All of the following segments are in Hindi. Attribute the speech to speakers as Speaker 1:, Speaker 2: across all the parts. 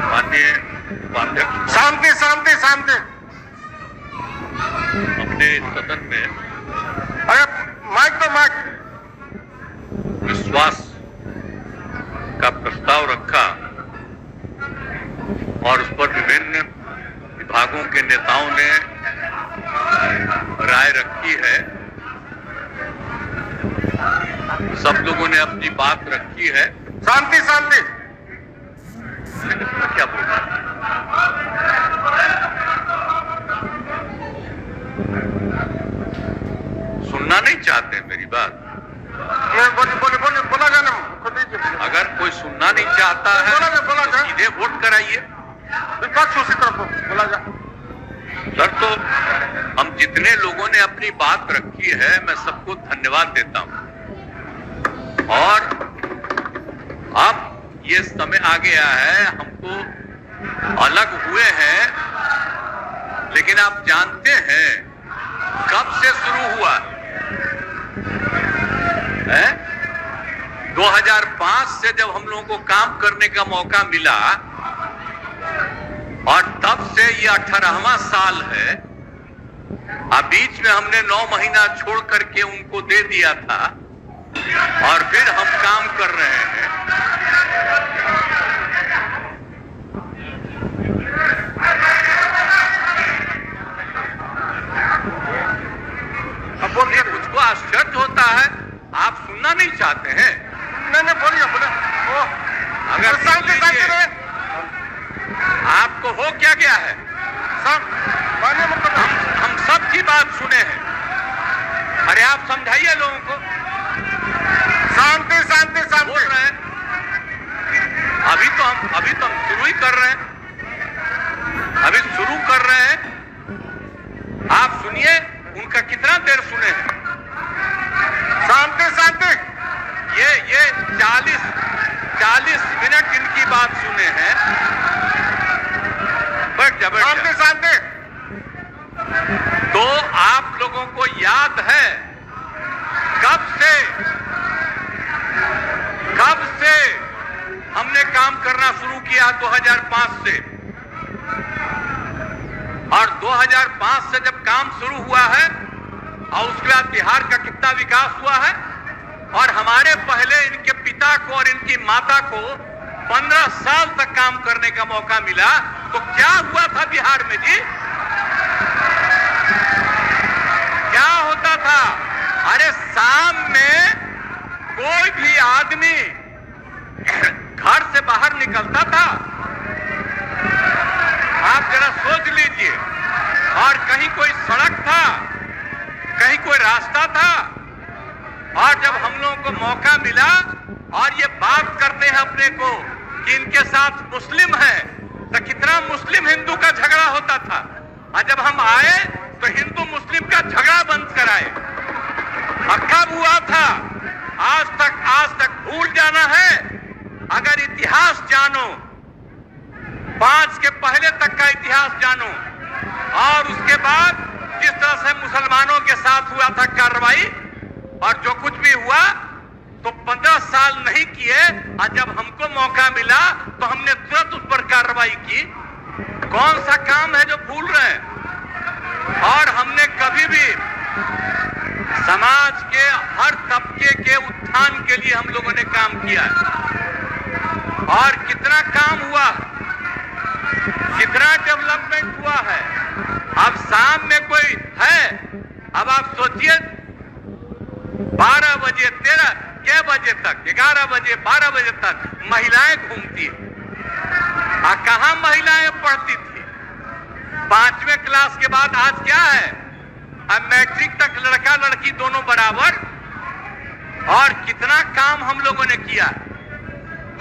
Speaker 1: माननीय उपाध्यक्ष
Speaker 2: शांति शांति शांति।
Speaker 1: अपने सदन में
Speaker 2: अरे माइक तो माइक।
Speaker 1: विश्वास का प्रस्ताव रखा और उस पर विभिन्न विभागों के नेताओं ने राय रखी है। सब लोगों ने अपनी बात रखी है।
Speaker 2: शांति शांति।
Speaker 1: क्या बोल रहा है? सुनना नहीं चाहते मेरी बात?
Speaker 2: बोला जाना खुद दीजिए।
Speaker 1: अगर कोई सुनना नहीं चाहता है
Speaker 2: बोला
Speaker 1: तो
Speaker 2: जाए।
Speaker 1: सीधे वोट कराइए।
Speaker 2: विपक्ष उसी तरफ बोला जा।
Speaker 1: सर, तो हम जितने लोगों ने अपनी बात रखी है मैं सबको धन्यवाद देता हूं। और अब ये समय आ गया है, हमको अलग हुए हैं, लेकिन आप जानते हैं कब से शुरू हुआ है? 2005 से जब हम लोगों को काम करने का मौका मिला और तब से ये 18वां साल है। अब बीच में हमने 9 महीना छोड़ करके उनको दे दिया था और फिर हम काम कर रहे हैं। अब बोलिए, मुझको आश्चर्य होता है, आप सुनना नहीं चाहते हैं?
Speaker 2: नहीं बोलिए बोले।
Speaker 1: अगर सुन लीजिए, आपको हो क्या गया है? हम सबकी बात सुने हैं। अरे आप समझाइए लोगों को।
Speaker 2: शांति शांति शांति
Speaker 1: बोल रहे हैं। अभी तो हम शुरू ही कर रहे हैं। अभी शुरू कर रहे हैं। आप सुनिए, उनका कितना देर सुने हैं?
Speaker 2: शांति शांति।
Speaker 1: ये 40 मिनट इनकी बात सुने हैं।
Speaker 2: शांति शांति।
Speaker 1: तो आप लोगों को याद है कब से हमने काम करना शुरू किया? 2005 से। और 2005 से जब काम शुरू हुआ है और उसके बाद बिहार का कितना विकास हुआ है, और हमारे पहले इनके पिता को और इनकी माता को 15 साल तक काम करने का मौका मिला, तो क्या हुआ था बिहार में जी? क्या होता था? अरे शाम में कोई भी आदमी घर से बाहर निकलता था, आप जरा सोच लीजिए, और कहीं कोई सड़क था, कहीं कोई रास्ता था। और जब हम लोगों को मौका मिला और ये बात करते हैं अपने को कि इनके साथ मुस्लिम है, तो कितना मुस्लिम हिंदू का झगड़ा होता था। और जब हम आए तो हिंदू मुस्लिम का झगड़ा बंद कराए। और कब हुआ था? आज तक भूल जाना है। अगर इतिहास जानो, 5 के पहले तक का इतिहास जानो, और उसके बाद जिस तरह से मुसलमानों के साथ हुआ था कार्रवाई, और जो कुछ भी हुआ, तो 15 साल नहीं किए, और जब हमको मौका मिला तो हमने तुरंत उस पर कार्रवाई की। कौन सा काम है जो भूल रहे हैं? और हमने कभी भी समाज के हर तबके के उत्थान के लिए हम लोगों ने काम किया है। और कितना काम हुआ, कितना डेवलपमेंट हुआ है। अब शाम में कोई है, अब आप सोचिए 12 बजे 13 के बजे तक, 11 बजे 12 बजे तक महिलाएं घूमती है। कहां महिलाएं पढ़ती थी? 5वें क्लास के बाद आज क्या है? अब मैट्रिक तक लड़का लड़की दोनों बराबर। और कितना काम हम लोगों ने किया।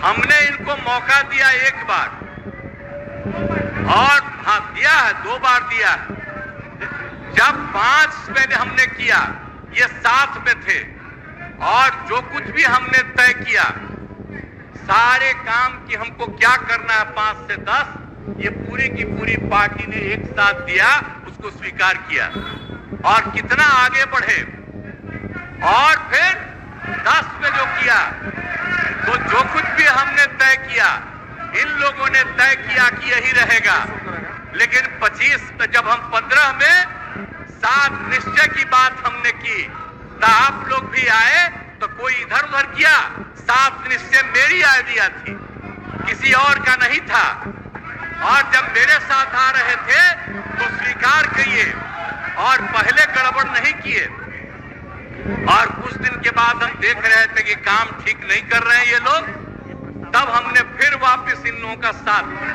Speaker 1: हमने इनको मौका दिया एक बार, और हाँ दिया है, 2 बार दिया है। जब 5 में हमने किया, ये 7 में थे, और जो कुछ भी हमने तय किया, सारे काम की हमको क्या करना है 5 से 10, ये पूरी की पूरी पार्टी ने एक साथ दिया, उसको स्वीकार किया, और कितना आगे बढ़े। और फिर किया, तो जो कुछ भी हमने तय किया, इन लोगों ने तय किया कि यही रहेगा। लेकिन 25 जब हम 15 में 7 निश्चय की बात हमने की, तो आप लोग भी आए तो कोई इधर उधर किया। 7 निश्चय मेरी आइडिया थी, किसी और का नहीं था। और जब मेरे साथ आ रहे थे तो स्वीकार किए और पहले गड़बड़ नहीं किए। और कुछ दिन के बाद हम देख रहे थे कि काम ठीक नहीं कर रहे हैं ये लोग, तब हमने फिर वापस इन लोगों का साथ दिया।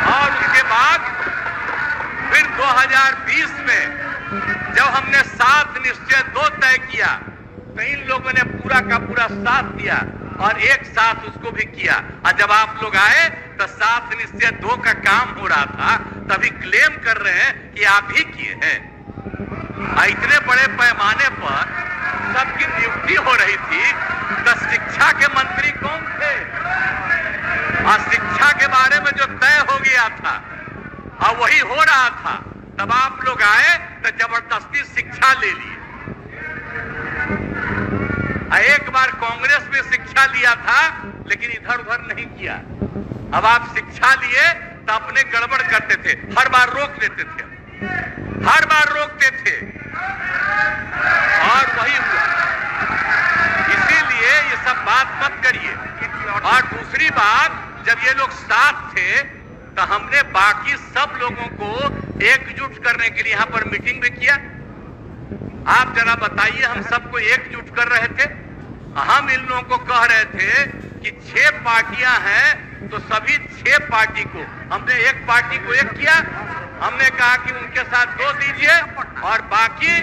Speaker 1: और उसके बाद फिर 2020 में जब हमने 7 निश्चय 2 तय किया, तो इन लोगों ने पूरा का पूरा साथ दिया और एक साथ उसको भी किया। और जब आप लोग आए तो 7 निश्चय 2 का काम हो रहा था, तभी क्लेम कर रहे हैं कि आप ही किए हैं। इतने बड़े पैमाने पर सबकी नियुक्ति हो रही थी, तो शिक्षा के मंत्री कौन थे? और शिक्षा के बारे में जो तय हो गया था और वही हो रहा था, तब आप लोग आए तो जबरदस्ती शिक्षा ले लिए। एक बार कांग्रेस में शिक्षा लिया था, लेकिन इधर उधर नहीं किया। अब आप शिक्षा लिए तो अपने गड़बड़ करते थे, हर बार रोक देते थे, हर बार रोकते थे, और वही हुआ। इसीलिए ये सब बात मत करिए। और दूसरी बात, जब ये लोग साथ थे तो हमने बाकी सब लोगों को एकजुट करने के लिए यहां पर मीटिंग भी किया। आप जरा बताइए, हम सबको एकजुट कर रहे थे। हम इन लोगों को कह रहे थे कि 6 पार्टियां हैं, तो सभी 6 पार्टी को हमने एक पार्टी को एक किया। हमने कहा कि उनके साथ 2 दीजिए और बाकी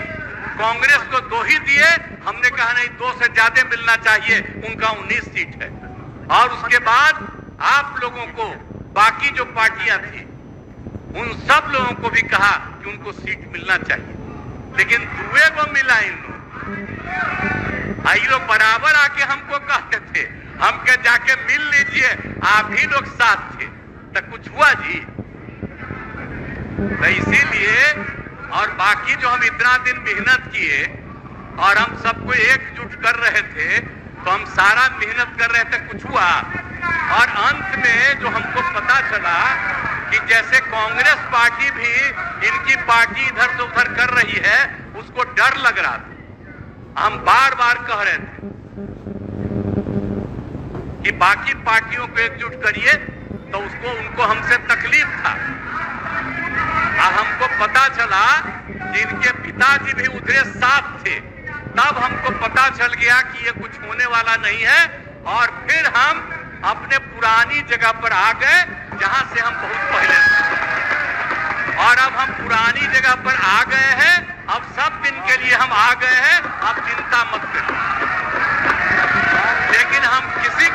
Speaker 1: कांग्रेस को 2 ही दिए। हमने कहा नहीं, 2 से ज्यादा मिलना चाहिए, उनका 19 सीट है। और उसके बाद आप लोगों को बाकी जो पार्टियां थी, उन सब लोगों को भी कहा कि उनको सीट मिलना चाहिए, लेकिन 2 को मिला इन लोग। ये लोग बराबर आके हमको कहते थे, हम क्या जाके मिल लीजिए, आप ही लोग साथ थे, तो कुछ हुआ जी? तो इसीलिए, और बाकी जो हम इतना दिन मेहनत किए और हम सबको एकजुट कर रहे थे, तो हम सारा मेहनत कर रहे थे, कुछ हुआ? और अंत में जो हमको पता चला कि जैसे कांग्रेस पार्टी भी इनकी पार्टी इधर से उधर कर रही है, उसको डर लग रहा था। हम बार बार कह रहे थे कि बाकी पार्टियों को एकजुट करिए, तो उसको उनको हमसे तकलीफ था। और हमको पता चला कि इनके पिताजी भी उधर साथ थे, तब हमको पता चल गया कि ये कुछ होने वाला नहीं है। और फिर हम अपने पुरानी जगह पर आ गए, जहां से हम बहुत पहले थे। और अब हम पुरानी जगह पर आ गए हैं, अब सब दिन के लिए हम आ गए हैं, आप चिंता मत करिए। लेकिन हम किसी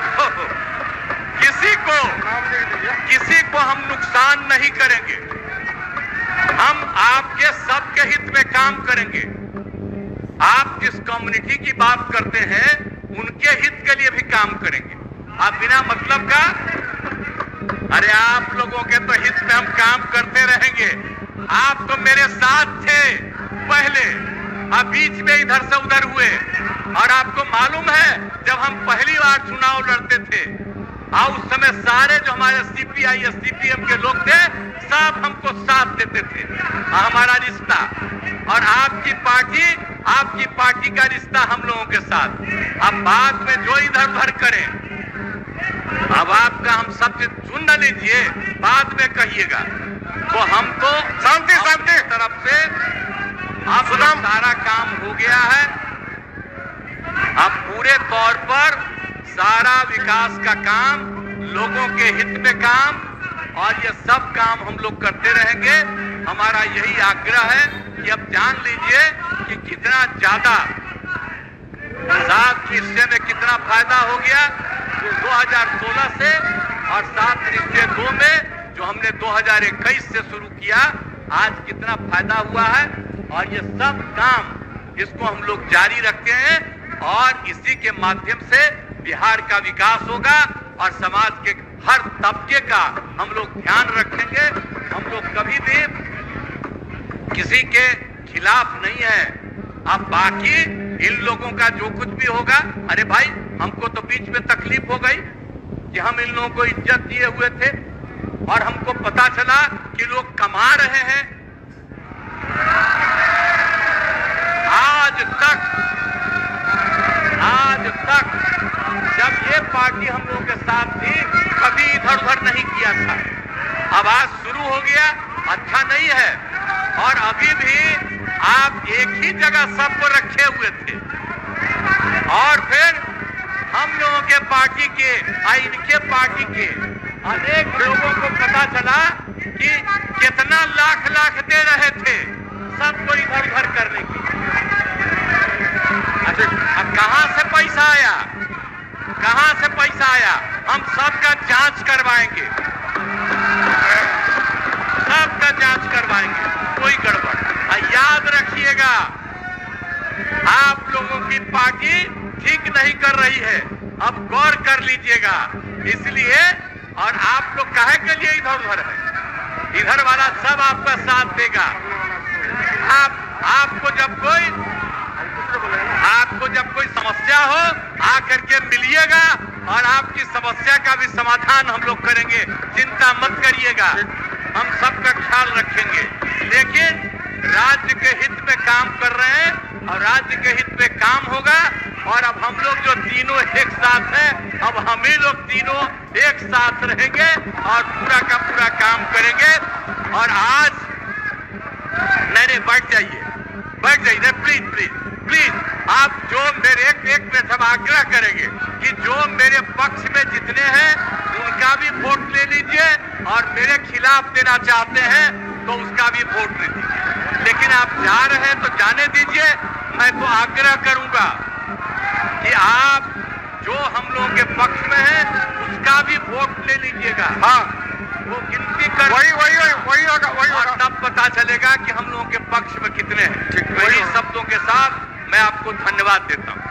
Speaker 1: को हम नुकसान नहीं करेंगे। हम आपके सबके हित में काम करेंगे। आप जिस कम्युनिटी की बात करते हैं, उनके हित के लिए भी काम करेंगे। आप बिना मतलब का, अरे आप लोगों के तो हित में हम काम करते रहेंगे। आप तो मेरे साथ थे पहले, अब बीच में इधर से उधर हुए। और आपको मालूम है, जब हम पहली बार चुनाव लड़ते थे, और उस समय सारे जो हमारे सीपीआई सीपीएम के लोग थे, सब हमको साथ देते थे। हमारा रिश्ता और आपकी पार्टी का रिश्ता हम लोगों के साथ। अब बाद में जो इधर उधर करें, अब आपका हम सब चुन न लीजिए, बाद में कहिएगा। तो हम तो शांति तरफ से आप सारा काम हो गया है। अब पूरे तौर पर सारा विकास का काम, लोगों के हित में काम, और ये सब काम हम लोग करते रहेंगे। हमारा यही आग्रह है कि अब जान लीजिए कि कितना ज्यादा 7 निश्चय में कितना फायदा हो गया, जो 2016 से, और 7 निश्चय 2 में जो हमने 2021 से शुरू किया, आज कितना फायदा हुआ है। और ये सब काम इसको हम लोग जारी रखते हैं, और इसी के माध्यम से बिहार का विकास होगा और समाज के हर तबके का हम लोग ध्यान रखेंगे। हम लोग कभी भी किसी के खिलाफ नहीं है। अब बाकी इन लोगों का जो कुछ भी होगा, अरे भाई हमको तो बीच में तकलीफ हो गई कि हम इन लोगों को इज्जत दिए हुए थे और हमको पता चला कि लोग कमा रहे हैं। आज तक जब ये पार्टी हम लोगों के साथ थी कभी इधर उधर नहीं किया था। अब आज शुरू हो गया, अच्छा नहीं है। और अभी भी आप एक ही जगह सबको रखे हुए थे और फिर हम लोगों के पार्टी के इनके पार्टी के अनेक लोगों को पता चला कि कितना लाख दे रहे थे सबको इधर उधर करने की। अब कहां से पैसा आया, कहां से पैसा आया? हम सबका जांच करवाएंगे, सबका जांच करवाएंगे, कोई गड़बड़। याद रखिएगा, आप लोगों की पार्टी ठीक नहीं कर रही है, अब गौर कर लीजिएगा। इसलिए और आप लोग काहे के लिए इधर उधर है? इधर वाला सब आपका साथ देगा। आपको जब कोई समस्या हो आकर के मिलिएगा और आपकी समस्या का भी समाधान हम लोग करेंगे, चिंता मत करिएगा, हम सबका ख्याल रखेंगे। लेकिन राज्य के हित में काम कर रहे हैं और राज्य के हित में काम होगा। और अब हम लोग जो तीनों एक साथ हैं, अब हम ही लोग तीनों एक साथ रहेंगे और पूरा का पूरा काम करेंगे। और आज नहीं बैठ जाइए प्लीज आप जो मेरे एक में सब आग्रह करेंगे कि जो मेरे पक्ष में जितने हैं उनका भी वोट ले लीजिए और मेरे खिलाफ देना चाहते हैं तो उसका भी वोट ले लीजिए। लेकिन आप जा रहे हैं तो जाने दीजिए। मैं तो आग्रह करूंगा कि आप जो हम लोगों के पक्ष में है उसका भी वोट ले लीजिएगा। हाँ, वो गिनती कर वही और तब पता चलेगा कि हम लोगों के पक्ष में कितने हैं। वही शब्दों के साथ मैं आपको धन्यवाद देता हूँ।